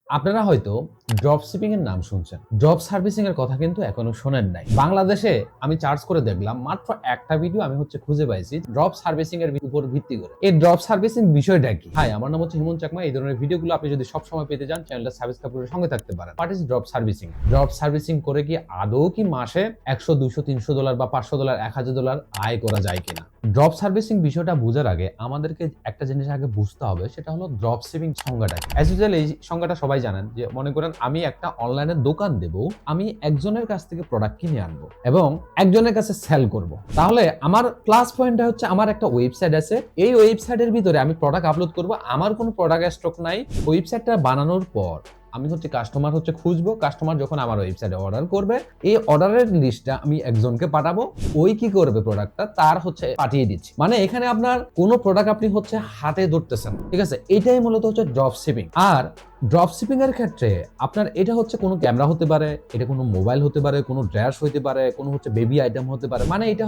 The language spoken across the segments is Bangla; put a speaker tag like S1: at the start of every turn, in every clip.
S1: আপনারা হয়তো ড্রপ শিপিং এর নাম শুনছেন। ড্রপ সার্ভিসিং এর কথা কিন্তু এখনো শোনেন নাই। বাংলাদেশে আমি সার্চ করে দেখলাম মাত্র একটা ভিডিও আমি খুঁজে পাইছি ড্রপ সার্ভিসিং এর উপর ভিত্তি করে। এই ড্রপ সার্ভিসিং বিষয়টা কি? হাই, আমার নাম হচ্ছে হিমন্ত চাকমা। এই ধরনের ভিডিওগুলো আপনি যদি সব সময় পেতে চান, চ্যানেলটা সাবস্ক্রাইব করে সঙ্গে থাকতে পারেন। What is drop servicing? Drop servicing করে কি আদৌ কি মাসে 100, 200, 300 ডলার বা 500 ডলার, 1000 ডলার আয় করা যায় কিনা? ড্রপ সার্ভিসিং বিষয়টা বোঝার আগে আমাদেরকে একটা জিনিস আগে বুঝতে হবে, সেটা হলো ড্রপ শিপিং সংজ্ঞাটা কি। অ্যাজ ইউজুয়াল এই সংজ্ঞাটা সবাই জানেন যে, মনে করেন আমি একটা অনলাইনে দোকান দেব, আমি একজনের কাছ থেকে প্রোডাক্ট কিনে আনবো এবং একজনের কাছে সেল করব। তাহলে আমার প্লাস পয়েন্টটা হচ্ছে আমার একটা ওয়েবসাইট আছে, এই ওয়েবসাইটের ভিতরে আমি প্রোডাক্ট আপলোড করব, আমার কোনো প্রোডাক্ট স্টক নাই। ওয়েবসাইটটা বানানোর পর আমি কাস্টমার খুঁজবো, কাস্টমার যখন আমার ওয়েবসাইটে অর্ডার করবে, এই অর্ডারের লিস্টটা আমি একজনকে পাঠাবো, ওই কি করবে প্রোডাক্টটা তার পাঠিয়ে দিচ্ছি। মানে এখানে আপনার কোনো প্রোডাক্ট আপনি হাতে ধরতেছেন, ঠিক আছে? এটাই মূলত ড্রপ শিপিং। আর ড্রপ শিপিং এর ক্ষেত্রে আপনার এটা কোনো ক্যামেরা হতে পারে, এটা কোনো মোবাইল হতে পারে, কোনো ড্রেস হতে পারে, কোনো বেবি আইটেম হতে পারে। মানে এটা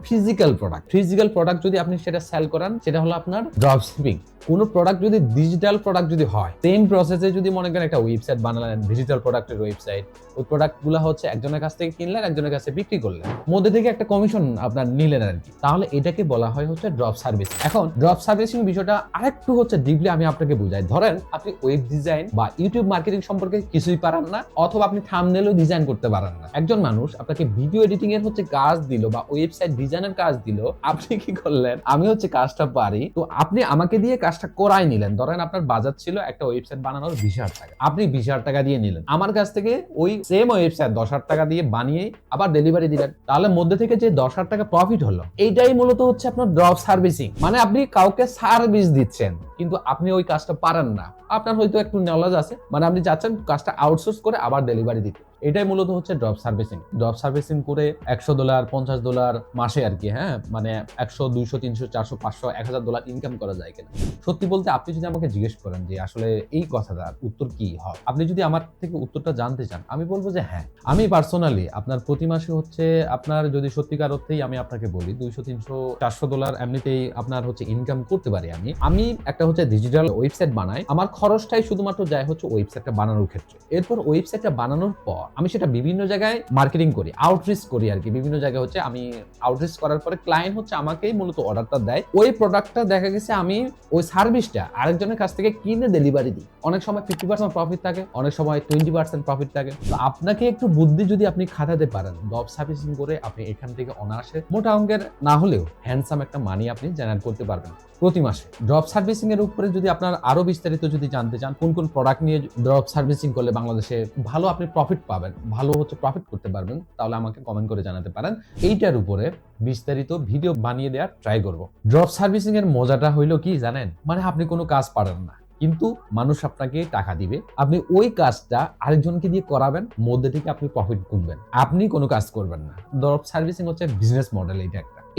S1: ফিজিক্যাল প্রোডাক্ট। ফিজিক্যাল প্রোডাক্ট যদি আপনি সেটা সেল করেন, সেটা হলো আপনার ড্রপ শিপিং। কোনো প্রোডাক্ট যদি ডিজিটাল প্রোডাক্ট যদি হয়, সেম প্রসেসে যদি মনে করেন একটা ওয়েবসাইট বানালেন, ডিজিটাল প্রোডাক্টের ওয়েবসাইট, ওই প্রোডাক্টগুলো একজনের কাছ থেকে কিনলেন, একজনের কাছে বিক্রি করলেন, মধ্যে থেকে একটা কমিশন আপনার নিলেন আর কি, তাহলে এটাকে বলা হয় ড্রপ সার্ভিস। এখন ড্রপ সার্ভিসিং বিষয়টা আরেকটু ডিপলি আমি আপনাকে বুঝাই। ধরেন আপনি ওয়েব ডিজাইন বা ইউটিউব মার্কেটিং সম্পর্কে কিছুই পারেন না, অথবা আপনি থাম্বনেলও ডিজাইন করতে পারেন না। একজন মানুষ আপনাকে ভিডিও এডিটিং এর কাজ দিল বা ওয়েবসাইট ডিজাইনের কাজ দিল, আপনি কি করলেন? আমি কাজটা পারি, তো আপনি আমাকে দিয়ে কাজটা করাই নিলেন। ধরেন আপনার বাজার ছিল একটা ওয়েবসাইট বানানোর 20,000 টাকা, আপনি 20,000 টাকা দিয়ে নিলেন, আমার কাছ থেকে ওই সেম ওয়েবসাইট 10,000 টাকা দিয়ে বানিয়ে আবার ডেলিভারি দিলেন। তাহলে মধ্যে থেকে যে 10,000 টাকা প্রফিট হলো, এইটাই মূলত আপনার ড্রপ সার্ভিসিং। মানে আপনি কাউকে সার্ভিস দিচ্ছেন, কিন্তু আপনি ওই কাজটা পারেন না। আপনার হয়তো একটু নলেজ আছে, মানে আপনি চাচ্ছেন কাজটা আউটসোর্স করে আবার ডেলিভারি দিতে। এটাই মূলত ড্রপ সার্ভিসিং। ড্রপ সার্ভিসিং করে $100, $50 মাসে আর কি, হ্যাঁ, মানে 100, 200, 300, 400, 500, $1,000 ইনকাম করা যায় কিনা। সত্যি বলতে আপনি যদি আমাকে জিজ্ঞেস করেন যে আসলে এই কথাটার উত্তর কি হয়, আপনি যদি আমার থেকে উত্তরটা জানতে চান, আমি বলবো যে হ্যাঁ, আমি পার্সোনালি আপনার প্রতি মাসে আপনার যদি সত্যিকার অর্থেই আমি আপনাকে বলি, $200, 300, $400 এমনিতেই আপনার ইনকাম করতে পারি। আমি একটা ডিজিটাল ওয়েবসাইট বানাই, আমার খরচটাই শুধুমাত্র যায় ওয়েবসাইটটা বানানোর ক্ষেত্রে। এরপর ওয়েবসাইটটা বানানোর পর আমি সেটা বিভিন্ন জায়গায় মার্কেটিং করি, আউটরিচ করি আর কি। বিভিন্ন জায়গায় আমি আউটরিচ করার পরে ক্লায়েন্ট আমাকেই মূলত অর্ডারটা দেয়। ওই প্রোডাক্টটা দেখা গেছে আমি ওই সার্ভিসটা আরেকজনের কাছ থেকে কিনে ডেলিভারি দিই। অনেক সময় 50% প্রফিট থাকে, অনেক সময় 20% প্রফিট থাকে। তো আপনাকে একটু বুদ্ধি যদি আপনি খাটাতে পারেন, ড্রপ সার্ভিসিং করে আপনি এখান থেকে অনায়াসে মোটা অঙ্কের না হলেও হ্যান্ডসাম একটা মানি আপনি জেনারেট করতে পারবেন প্রতি মাসে। ড্রপ সার্ভিসিং এর উপরে যদি আপনার আরো বিস্তারিত যদি জানতে চান, কোন কোন প্রোডাক্ট নিয়ে ড্রপ সার্ভিসিং করলে বাংলাদেশে ভালো আপনি প্রফিট পাবেন, ভালো প্রফিট করতে পারবেন, তাহলে আমাকে কমেন্ট করে জানাতে পারেন। এইটার উপরে বিস্তারিত ভিডিও বানিয়ে দেওয়ার ট্রাই করব। ড্রপ সার্ভিসিং এর মজাটা হইলো কি জানেন? মানে আপনি কোনো কাজ পারেন না, কিন্তু মানুষ আপনাকে টাকা দিবে, আপনি ওই কাজটা আরেকজনকে দিয়ে করাবেন, মধ্যে থেকে আপনি প্রফিট গুনবেন, আপনি কোনো কাজ করবেন না। Drop servicing business model.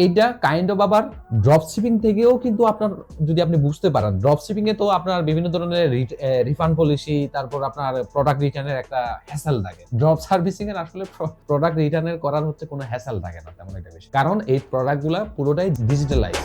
S1: এইটা কাইন্ড অফ আবার ড্রপ শিপিং থেকেও কিন্তু আপনার, যদি আপনি বুঝতে পারেন, ড্রপ শিপিং এ তো আপনার বিভিন্ন ধরনের রিফান্ড পলিসি, তারপর আপনার প্রোডাক্ট রিটার্নের একটা হ্যাসেল থাকে। ড্রপ সার্ভিসিং এর আসলে প্রোডাক্ট রিটার্নের করার কোনো হ্যাসেল থাকে না তেমন একটা বেশি, কারণ এই প্রোডাক্টগুলো পুরোটাই ডিজিটালাইজ।